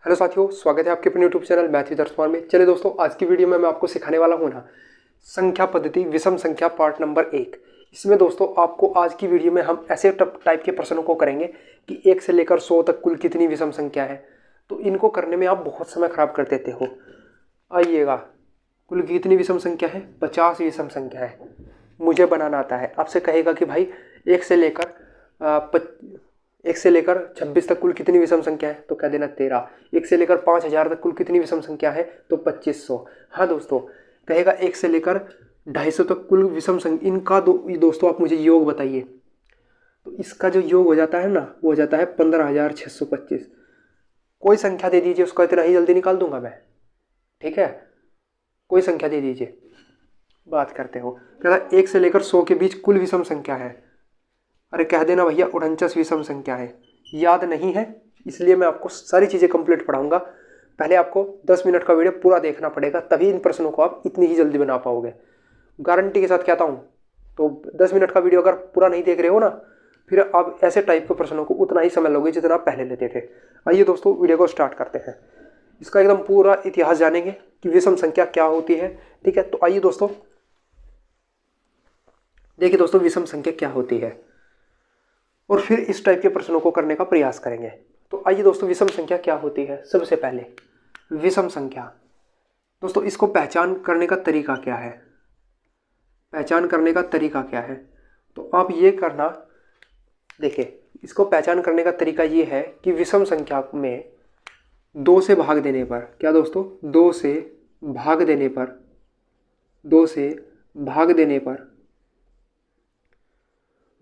Hello साथियों, स्वागत है आपके अपने यूट्यूब चैनल मैथ विद अरसमान में। चलिए दोस्तों, आज की वीडियो में मैं आपको सिखाने वाला हूँ ना संख्या पद्धति विषम संख्या पार्ट नंबर 1। इसमें दोस्तों आपको आज की वीडियो में हम ऐसे टाइप के प्रश्नों को करेंगे कि 1 से लेकर 100 तक कुल कितनी विषम संख्या है। तो इनको करने में आप बहुत समय खराब कर देते हो। आइएगा, कुल कितनी विषम संख्या है? 50 विषम संख्या है। मुझे बनाना आता है। आपसे कहेगा कि भाई 1 से लेकर 26 तक कुल कितनी विषम संख्या है? तो कह देना 13। 1 से लेकर 5000 तक कुल कितनी विषम संख्या है? तो 2500। हाँ दोस्तों, कहेगा 1 से लेकर 250 तक कुल विषम संख्या, इनका दोस्तों आप मुझे योग बताइए। तो इसका जो योग हो जाता है ना, वो हो जाता है 15625। कोई संख्या दे दीजिए, उसका इतना ही जल्दी निकाल दूंगा मैं। ठीक है, कोई संख्या दे दीजिए, बात करते हो। कहता 1 से लेकर 100 के बीच कुल विषम संख्या है। अरे कह देना भैया 49 विषम संख्या है। याद नहीं है, इसलिए मैं आपको सारी चीज़ें कंप्लीट पढ़ाऊंगा। पहले आपको 10 मिनट का वीडियो पूरा देखना पड़ेगा, तभी इन प्रश्नों को आप इतनी ही जल्दी बना पाओगे। गारंटी के साथ कहता हूँ। तो 10 मिनट का वीडियो अगर पूरा नहीं देख रहे हो ना, फिर आप ऐसे टाइप के प्रश्नों को उतना ही समय लोगे जितना आप पहले लेते थे। आइए दोस्तों, वीडियो को स्टार्ट करते हैं। इसका एकदम पूरा इतिहास जानेंगे कि विषम संख्या क्या होती है। ठीक है, तो आइए दोस्तों, देखिए दोस्तों विषम संख्या क्या होती है, और फिर इस टाइप के प्रश्नों को करने का प्रयास करेंगे। तो आइए दोस्तों, विषम संख्या क्या होती है। सबसे पहले विषम संख्या, दोस्तों इसको पहचान करने का तरीका क्या है? पहचान करने का तरीका क्या है? तो आप ये करना, देखिए इसको पहचान करने का तरीका ये है कि विषम संख्या में 2 से भाग देने पर, क्या दोस्तों, 2 से भाग देने पर, 2 से भाग देने पर,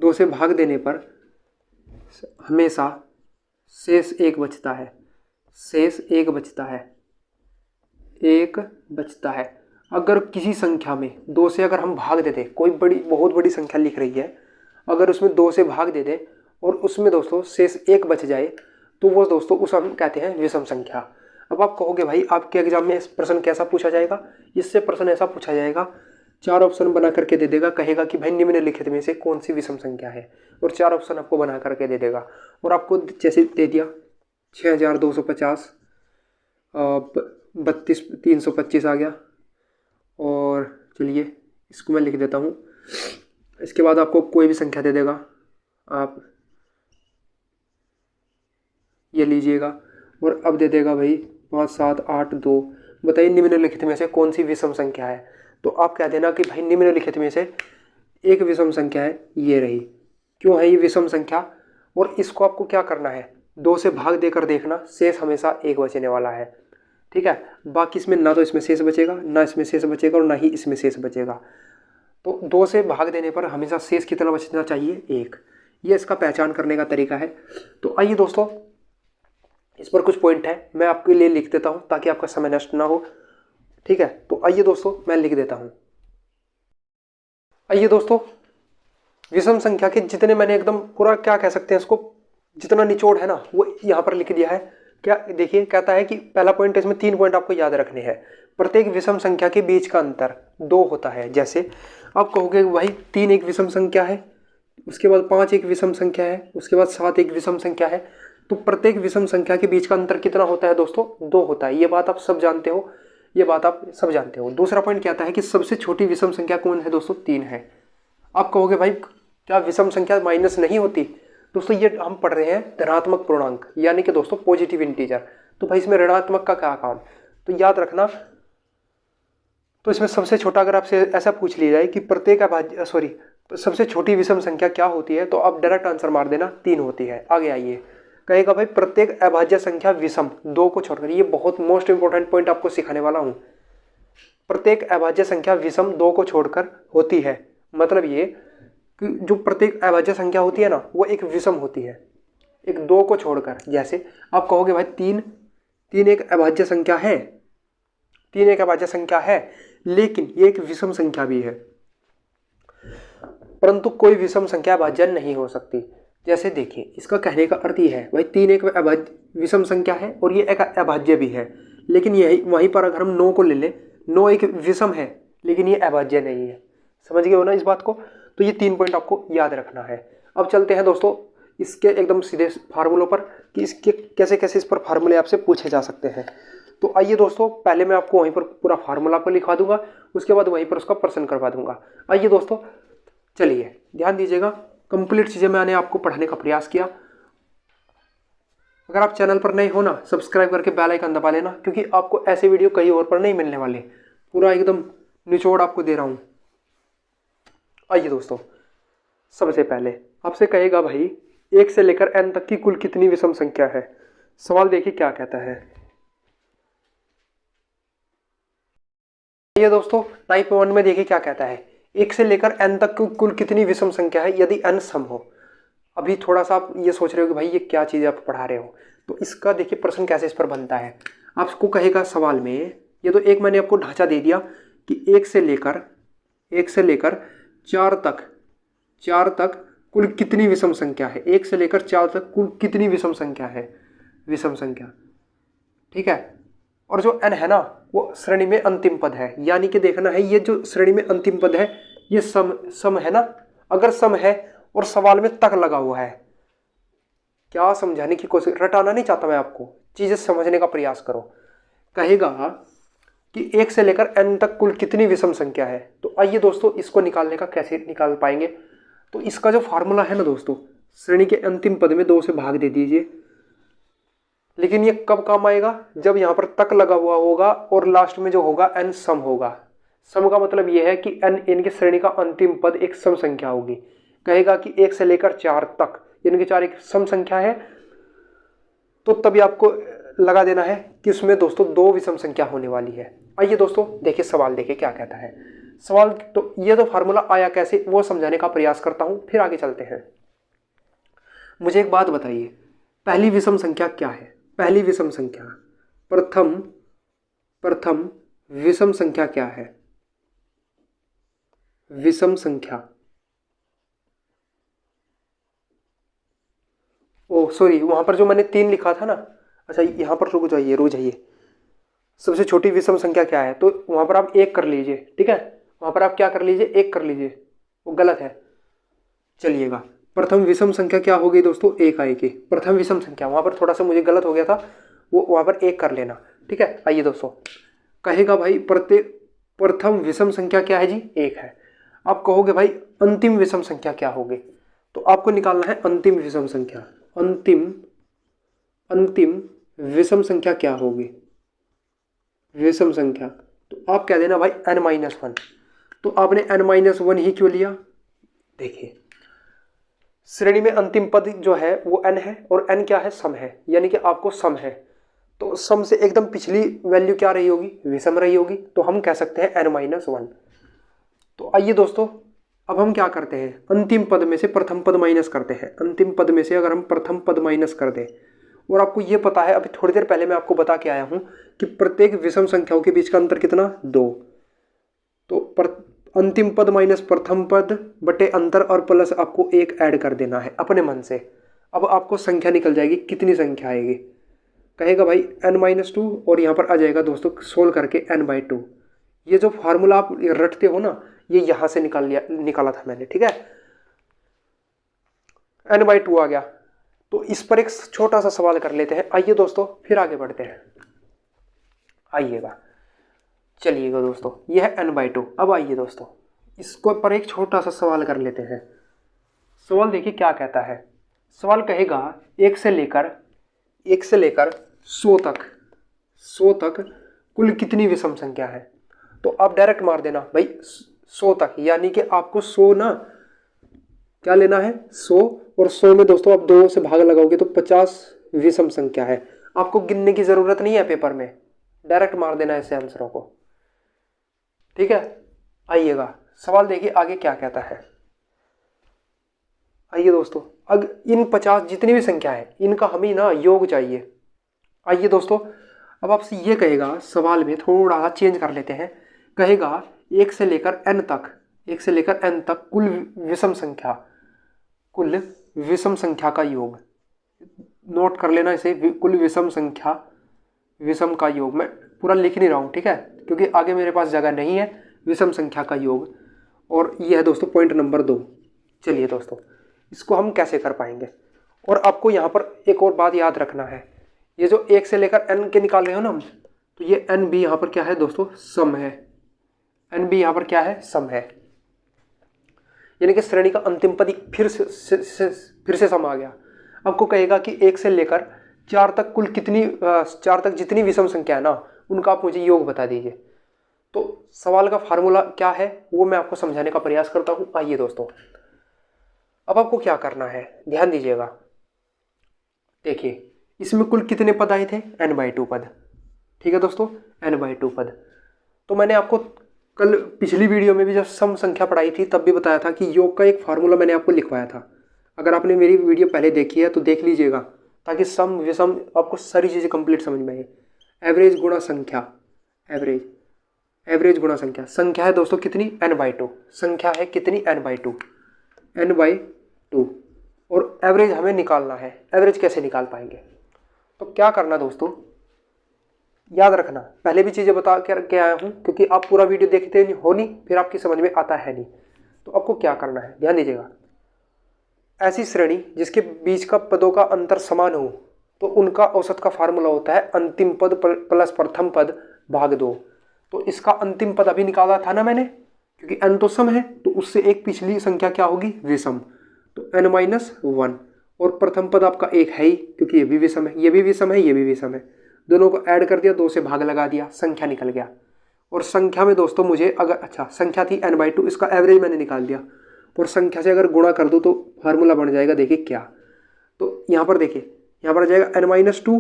2 से भाग देने पर हमेशा शेष 1 बचता है। शेष 1 बचता है, 1 बचता है। अगर किसी संख्या में 2 से अगर हम भाग दे दें, कोई बहुत बड़ी संख्या लिख रही है, अगर उसमें 2 से भाग दे दें और उसमें दोस्तों शेष 1 बच जाए, तो वो दोस्तों उसे हम कहते हैं विषम संख्या। अब आप कहोगे भाई आपके एग्जाम में इस प्रश्न कैसा पूछा जाएगा? इससे प्रश्न ऐसा पूछा जाएगा, 4 ऑप्शन बना करके दे देगा, कहेगा कि भाई निम्नलिखित में से कौन सी विषम संख्या है, और 4 ऑप्शन आपको बना करके दे देगा। और आपको जैसे दे दिया 6250, 325 आ गया, और चलिए इसको मैं लिख देता हूँ। इसके बाद आपको कोई भी संख्या दे देगा, आप ये लीजिएगा, और अब दे देगा भाई 5 7 8 2। बताइए निम्नलिखित में से कौन सी विषम संख्या है? तो आप कह देना कि भाई निम्नलिखित में से एक विषम संख्या है, ये रही। क्यों है ये विषम संख्या? और इसको आपको क्या करना है, 2 से भाग देकर देखना, शेष हमेशा 1 बचने वाला है। ठीक है, बाकी इसमें ना तो इसमें शेष बचेगा, ना इसमें शेष बचेगा, और ना ही इसमें शेष बचेगा। तो 2 से भाग देने पर हमेशा शेष कितना बचना चाहिए? 1। ये इसका पहचान करने का तरीका है। तो आइए दोस्तों, इस पर कुछ पॉइंट है, मैं आपके लिए लिख देता हूँ ताकि आपका समय नष्ट ना हो। ठीक है, तो आइए दोस्तों मैं लिख देता हूँ। आइए दोस्तों, विषम संख्या के जितने मैंने एकदम पूरा क्या कह सकते हैं इसको, जितना निचोड़ है ना वो यहाँ पर लिख दिया है। क्या देखिए, कहता है कि पहला पॉइंट, इसमें 3 पॉइंट आपको याद रखने हैं। प्रत्येक विषम संख्या के बीच का अंतर 2 होता है। जैसे आप कहोगे भाई 3 एक विषम संख्या है, उसके बाद 5 एक विषम संख्या है, उसके बाद 7 एक विषम संख्या है। तो प्रत्येक विषम संख्या के बीच का अंतर कितना होता है दोस्तों? 2 होता है। ये बात आप सब जानते हो, ये बात आप सब जानते हो। दूसरा पॉइंट कहता है कि सबसे छोटी विषम संख्या कौन है दोस्तों? 3 है। आप कहोगे भाई क्या विषम संख्या माइनस नहीं होती? दोस्तों ये हम पढ़ रहे हैं धनात्मक पूर्णांक, यानी कि दोस्तों पॉजिटिव इंटीजर। तो भाई इसमें ऋणात्मक का क्या काम? तो याद रखना, तो इसमें सबसे छोटा अगर आपसे ऐसा पूछ लिया जाए कि सबसे छोटी विषम संख्या क्या होती है, तो आप डायरेक्ट आंसर मार देना 3 होती है। आगे आइए, कहेगा भाई प्रत्येक अभाज्य संख्या विषम 2 को छोड़कर। ये बहुत मोस्ट इंपॉर्टेंट पॉइंट आपको सिखाने वाला हूं। प्रत्येक अभाज्य संख्या विषम 2 को छोड़कर होती है। मतलब ये कि जो प्रत्येक अभाज्य संख्या होती है ना, वो एक विषम होती है, एक 2 को छोड़कर। जैसे आप कहोगे भाई 3 एक अभाज्य संख्या है, 3 एक अभाज्य संख्या है, लेकिन ये एक विषम संख्या भी है, परंतु कोई विषम संख्या अभाज्य नहीं हो सकती। जैसे देखिए, इसका कहने का अर्थ ये है भाई 3 एक विषम संख्या है और ये एक अभाज्य भी है, लेकिन यही वहीं पर अगर हम 9 को ले लें, 9 एक विषम है लेकिन ये अभाज्य नहीं है। समझ गए हो ना इस बात को? तो ये 3 पॉइंट आपको याद रखना है। अब चलते हैं दोस्तों इसके एकदम सीधे फार्मूलों पर कि इसके कैसे कैसे इस पर फार्मूले आपसे पूछे जा सकते हैं। तो आइए दोस्तों, पहले मैं आपको वहीं पर पूरा फार्मूला पर लिखवा दूंगा, उसके बाद वहीं पर उसका प्रश्न करवा दूंगा। आइए दोस्तों, चलिए ध्यान दीजिएगा, कंप्लीट चीज़ें मैंने आपको पढ़ाने का प्रयास किया। अगर आप चैनल पर नए हो ना, सब्सक्राइब करके बेल आइकन दबा लेना, क्योंकि आपको ऐसे वीडियो कहीं और पर नहीं मिलने वाले, पूरा एकदम निचोड़ आपको दे रहा हूँ। आइए दोस्तों, सबसे पहले आपसे कहेगा भाई 1 से लेकर n तक की कुल कितनी विषम संख्या है। सवाल देखिए क्या कहता है। ये दोस्तों टाइप 1 में देखिए क्या कहता है, 1 से लेकर n तक की कुल कितनी विषम संख्या है यदि n सम हो। अभी थोड़ा सा आप ये सोच रहे हो कि भाई ये क्या चीज़ आप पढ़ा रहे हो, तो इसका देखिए प्रश्न कैसे इस पर बनता है। आपको कहेगा सवाल में, ये तो एक मैंने आपको ढांचा दे दिया कि 1 से लेकर 4 तक कुल कितनी विषम संख्या है। 1 से लेकर 4 तक कुल कितनी विषम संख्या है, विषम संख्या, ठीक है। और जो n है ना, वो श्रेणी में अंतिम पद है, यानी कि देखना है ये जो श्रेणी में अंतिम पद है ये सम है ना। अगर सम है और सवाल में तक लगा हुआ है, क्या समझाने की कोशिश, रटाना नहीं चाहता मैं आपको, चीजें समझने का प्रयास करो। कहेगा कि 1 से लेकर n तक कुल कितनी विषम संख्या है। तो आइए दोस्तों, इसको निकालने का कैसे निकाल पाएंगे। तो इसका जो फार्मूला है ना दोस्तों, श्रेणी के अंतिम पद में 2 से भाग दे दीजिए। लेकिन ये कब काम आएगा, जब यहाँ पर तक लगा हुआ होगा और लास्ट में जो होगा n सम होगा। सम का मतलब ये है कि n इनके श्रेणी का अंतिम पद एक सम संख्या होगी। कहेगा कि 1 से लेकर 4 तक, यानी कि 4 एक सम संख्या है, तो तभी आपको लगा देना है कि उसमें दोस्तों 2 विषम संख्या होने वाली है। आइए दोस्तों देखिए सवाल, देखिए क्या कहता है सवाल। तो ये तो फार्मूला आया कैसे वो समझाने का प्रयास करता हूं, फिर आगे चलते हैं। मुझे एक बात बताइए, पहली विषम संख्या क्या है। पहली विषम संख्या, प्रथम विषम संख्या क्या है। विषम संख्या, ओ सॉरी, वहां पर जो मैंने 3 लिखा था ना, अच्छा यहाँ पर रुक जाइए। सबसे छोटी विषम संख्या क्या है, तो वहां पर आप 1 कर लीजिए, ठीक है। वहां पर आप क्या कर लीजिए, 1 कर लीजिए, वो गलत है। चलिएगा, प्रथम विषम संख्या क्या हो गई दोस्तों, 1 आएगी। प्रथम विषम संख्या, वहां पर थोड़ा सा मुझे गलत हो गया था, वो वहां पर 1 कर लेना, ठीक है। आइए दोस्तों, कहेगा भाई प्रथम विषम संख्या क्या है जी, 1 है। आप कहोगे भाई अंतिम विषम संख्या क्या होगी, तो आपको निकालना है अंतिम विषम संख्या। अंतिम विषम संख्या क्या होगी, विषम संख्या, तो आप कह देना भाई n-1। तो आपने n-1 ही क्यों लिया, देखिए श्रेणी में अंतिम पद जो है वो n है, और n क्या है, सम है, यानी कि आपको सम है। तो सम से एकदम पिछली वैल्यू क्या रही होगी, विषम रही होगी, तो हम कह सकते हैं n-1। तो आइए दोस्तों, अब हम क्या करते हैं, अंतिम पद में से प्रथम पद माइनस करते हैं। अंतिम पद में से अगर हम प्रथम पद माइनस कर दें, और आपको ये पता है, अभी थोड़ी देर पहले मैं आपको बता के आया हूं कि प्रत्येक विषम संख्याओं के बीच का अंतर कितना, 2। तो अंतिम पद माइनस प्रथम पद बटे अंतर और प्लस आपको 1 ऐड कर देना है अपने मन से। अब आपको संख्या निकल जाएगी, कितनी संख्या आएगी, कहेगा भाई n-2, और यहाँ पर आ जाएगा दोस्तों सोल्व करके n/2। ये जो फार्मूला आप रटते हो ना, ये यहां से निकाला था मैंने, ठीक है। n/2 आ गया। तो इस पर एक छोटा सा सवाल कर लेते हैं। आइए दोस्तों, फिर आगे बढ़ते हैं। आइएगा, चलिएगा दोस्तों, ये है n/2। अब आइए दोस्तों, इसको पर एक छोटा सा सवाल कर लेते हैं। सवाल देखिए क्या कहता है। सवाल कहेगा 1 से लेकर 100 तक कुल कितनी विषम संख्या है। तो आप डायरेक्ट मार देना भाई 100 तक, यानी कि आपको 100 ना क्या लेना है, 100, और 100 में दोस्तों आप 2 से भाग लगाओगे तो 50 विषम संख्या है। आपको गिनने की जरूरत नहीं है पेपर में, डायरेक्ट मार देना ऐसे आंसरों को, ठीक है। आइएगा, सवाल देखिए आगे क्या कहता है। आइए दोस्तों, अब इन 50 जितनी भी संख्या है इनका हमें ना योग चाहिए। आइए दोस्तों, अब आपसे ये कहेगा, सवाल में थोड़ा सा चेंज कर लेते हैं। कहेगा 1 से लेकर n तक कुल विषम संख्या का योग। नोट कर लेना इसे, कुल विषम संख्या, विषम का योग। मैं पूरा लिख नहीं रहा हूँ, ठीक है, क्योंकि आगे मेरे पास जगह नहीं है। विषम संख्या का योग, और यह है दोस्तों पॉइंट नंबर 2। चलिए दोस्तों, इसको हम कैसे कर पाएंगे। और आपको यहाँ पर एक और बात याद रखना है, ये जो 1 से लेकर n के निकाल रहे हो ना हम, तो ये n भी यहाँ पर क्या है दोस्तों, सम है। n भी यहाँ पर क्या है, सम है, यानी कि श्रेणी का अंतिम पद फिर से सम आ गया। आपको कहेगा कि 1 से लेकर 4 तक कुल कितनी 4 तक जितनी विषम संख्या है ना, उनका आप मुझे योग बता दीजिए। तो सवाल का फार्मूला क्या है वो मैं आपको समझाने का प्रयास करता हूं। आइए दोस्तों, अब आपको क्या करना है, ध्यान दीजिएगा। देखिए इसमें कुल कितने पद आए थे, n/2 पद। ठीक है दोस्तों, n/2 पद। तो मैंने आपको कल पिछली वीडियो में भी जब सम संख्या पढ़ाई थी तब भी बताया था कि योग का एक फार्मूला मैंने आपको लिखवाया था। अगर आपने मेरी वीडियो पहले देखी है तो देख लीजिएगा, ताकि सम विषम आपको सारी चीज़ें कंप्लीट समझ में आए। एवरेज गुणा संख्या, एवरेज गुणा संख्या, संख्या है दोस्तों कितनी, n/2, संख्या है कितनी, n/2, और एवरेज हमें निकालना है। एवरेज कैसे निकाल पाएंगे, तो क्या करना दोस्तों, याद रखना, पहले भी चीज़ें बता के आया हूँ, क्योंकि आप पूरा वीडियो देखते हो नहीं फिर आपकी समझ में आता है नहीं। तो आपको क्या करना है, ध्यान दीजिएगा। ऐसी श्रेणी जिसके बीच का पदों का अंतर समान हो, तो उनका औसत का फार्मूला होता है अंतिम पद प्लस प्रथम पद भाग 2। तो इसका अंतिम पद अभी निकाला था ना मैंने, क्योंकि n तो सम है तो उससे एक पिछली संख्या क्या होगी, विषम। तो n-1, और प्रथम पद आपका 1 है ही, क्योंकि ये भी विषम है, ये भी विषम है, ये भी विषम है। दोनों को ऐड कर दिया, 2 से भाग लगा दिया, संख्या निकल गया। और संख्या में दोस्तों मुझे अगर, अच्छा संख्या थी n/2, इसका एवरेज मैंने निकाल दिया, और संख्या से अगर गुणा कर दूँ तो फार्मूला बन जाएगा, देखिए क्या। तो यहाँ पर देखिए, यहाँ पर आ जाएगा n-2,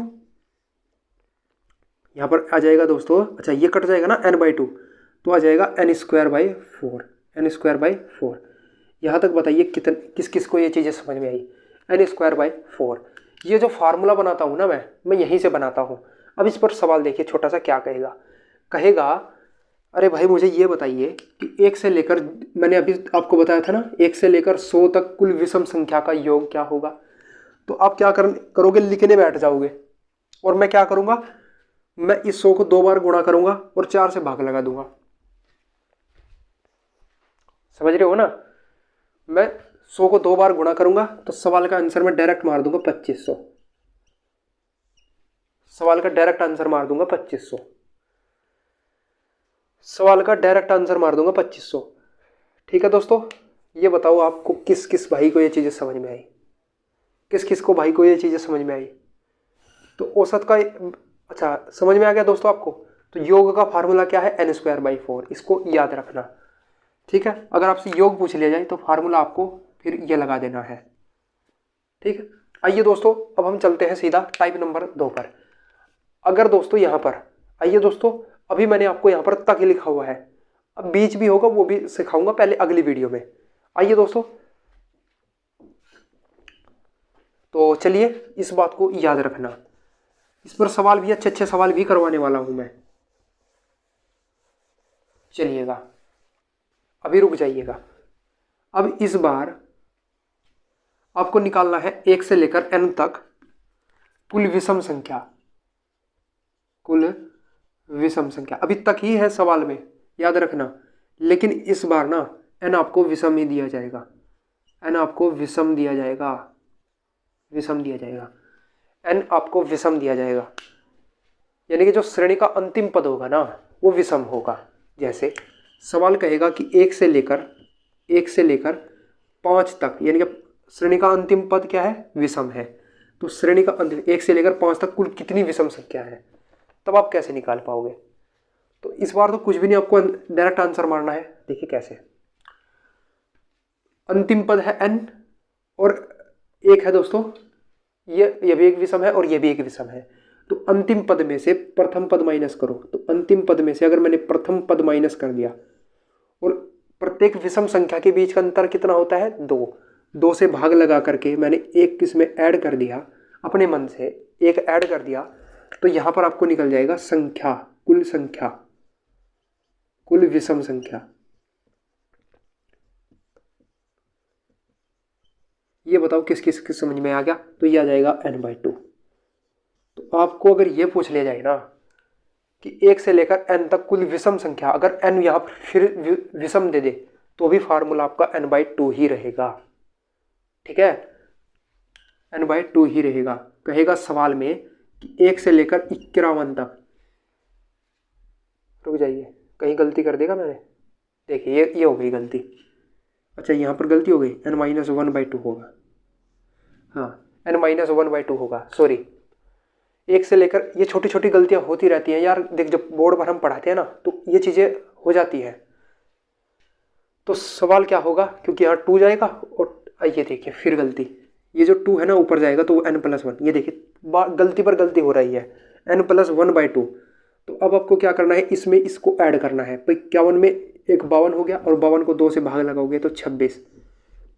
यहाँ पर आ जाएगा दोस्तों, अच्छा ये कट जाएगा ना n/2, तो आ जाएगा n²/4, n²/4। यहाँ तक बताइए किस किस को ये चीज़ें समझ में आई, n²/4। ये जो फार्मूला बनाता हूँ ना मैं यहीं से बनाता हूँ। अब इस पर सवाल देखिए छोटा सा, क्या कहेगा, अरे भाई मुझे ये बताइए कि 1 से लेकर, मैंने अभी आपको बताया था ना, 1 से लेकर 100 तक कुल विषम संख्या का योग क्या होगा। तो आप क्या करोगे, लिखने बैठ जाओगे, और मैं क्या करूँगा, मैं इस 100 को 2 बार गुणा करूँगा और 4 से भाग लगा दूंगा। समझ रहे हो ना, मैं 100 को 2 बार गुणा करूंगा तो सवाल का आंसर मैं डायरेक्ट मार दूंगा 2500। सवाल का डायरेक्ट आंसर मार दूंगा 2500। सवाल का डायरेक्ट आंसर मार दूंगा 2500। ठीक है दोस्तों, ये बताओ आपको किस किस भाई को ये चीज़ें समझ में आई, किस किस को भाई को ये चीज़ें समझ में आई। तो औसत का, अच्छा समझ में आ गया दोस्तों आपको। तो योग का फार्मूला क्या है, n²/4, इसको याद रखना। ठीक है, अगर आपसे योग पूछ लिया जाए तो फार्मूला आपको फिर ये लगा देना है। ठीक है, आइए दोस्तों अब हम चलते हैं सीधा टाइप नंबर 2 पर। अगर दोस्तों यहाँ पर आइए दोस्तों, अभी मैंने आपको यहाँ पर तक लिखा हुआ है, अब बीच भी होगा वो भी सिखाऊंगा पहले अगली वीडियो में। आइए दोस्तों, तो चलिए इस बात को याद रखना, इस पर सवाल भी अच्छे सवाल भी करवाने वाला हूं मैं। चलिएगा, अभी रुक जाइएगा। अब इस बार आपको निकालना है 1 से लेकर n तक कुल विषम संख्या, अभी तक ही है सवाल में, याद रखना। लेकिन इस बार ना n आपको विषम ही दिया जाएगा, n आपको विषम दिया जाएगा, n आपको विषम दिया जाएगा, यानी कि जो श्रेणी का अंतिम पद होगा ना वो विषम होगा। जैसे सवाल कहेगा कि 1 से लेकर 5 तक, यानी कि श्रेणी का अंतिम पद क्या है, विषम है। तो श्रेणी का अंतिम 1 से लेकर 5 तक कुल कितनी विषम संख्या है, तब आप कैसे निकाल पाओगे। तो इस बार तो कुछ भी नहीं, आपको डायरेक्ट आंसर मारना है। देखिए कैसे, अंतिम पद है n और 1 है दोस्तों, ये भी एक विषम है और ये भी एक विषम है। तो अंतिम पद में से प्रथम पद माइनस करो, तो अंतिम पद में से अगर मैंने प्रथम पद माइनस कर दिया, और प्रत्येक विषम संख्या के बीच का अंतर कितना होता है, 2 से भाग लगा करके मैंने एक इसमें ऐड कर दिया, अपने मन से एक ऐड कर दिया, तो यहां पर आपको निकल जाएगा संख्या, कुल विषम संख्या। ये बताओ किस किस की समझ में आ गया। तो ये आ जाएगा n/2। तो आपको अगर ये पूछ लिया जाए ना कि 1 से लेकर n तक कुल विषम संख्या, अगर n यहाँ पर फिर विषम दे दे तो भी फार्मूला आपका n/2 ही रहेगा। ठीक है, n/2 ही रहेगा। कहेगा सवाल में कि 1 से लेकर 51 तक, रुक जाइए कहीं गलती कर देगा मैंने, देखिए ये हो गई गलती। अच्छा यहाँ पर गलती हो गई, n-1/2 होगा, हाँ n-1/2 होगा, सॉरी। 1 से लेकर, ये छोटी छोटी गलतियां होती रहती हैं यार, देख जब बोर्ड पर हम पढ़ाते हैं ना तो ये चीज़ें हो जाती हैं। तो सवाल क्या होगा, क्योंकि यहाँ 2 जाएगा और ये देखिए फिर गलती, ये जो 2 है ना ऊपर जाएगा तो वो n+1, ये देखिए गलती पर गलती हो रही है, n+1/2। तो अब आपको क्या करना है, इसमें इसको ऐड करना है। तो 51 में एक 52 हो गया और 52 को 2 से भाग लगाओगे तो 26।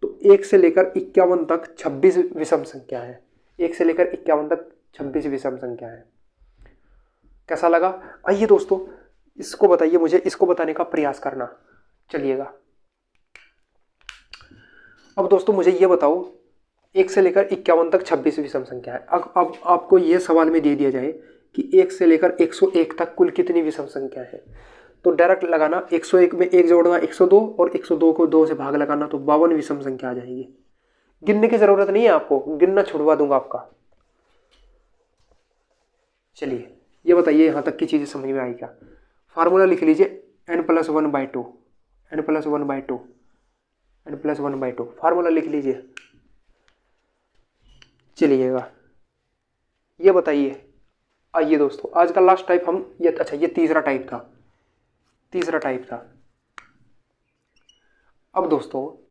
तो 1 से लेकर 51 तक 26 विषम संख्या है। 1 से लेकर 51 तक 26 विषम संख्या है। कैसा लगा? आइए दोस्तों इसको बताइए मुझे, इसको बताने का प्रयास करना। चलिएगा अब दोस्तों मुझे ये बताओ, 1 से लेकर 51 तक 26 विषम संख्या है। अब आपको ये सवाल में दे दिया जाए कि 1 से लेकर 101 तक कुल कितनी विषम संख्या है, तो डायरेक्ट लगाना, 101 में 1 जोड़ना 102 और 102 को 2 से भाग लगाना तो 52 विषम संख्या आ जाएगी। गिनने की जरूरत नहीं है आपको, गिनना छुड़वा दूंगा आपका। चलिए ये बताइए यहाँ तक की चीज़ें समझ में आई क्या? फार्मूला लिख लीजिए n+1/2, n+1/2, n+1/2 फार्मूला लिख लीजिए। चलिएगा ये बताइए, आइए दोस्तों आज का लास्ट टाइप हम ये, अच्छा ये तीसरा टाइप था। अब दोस्तों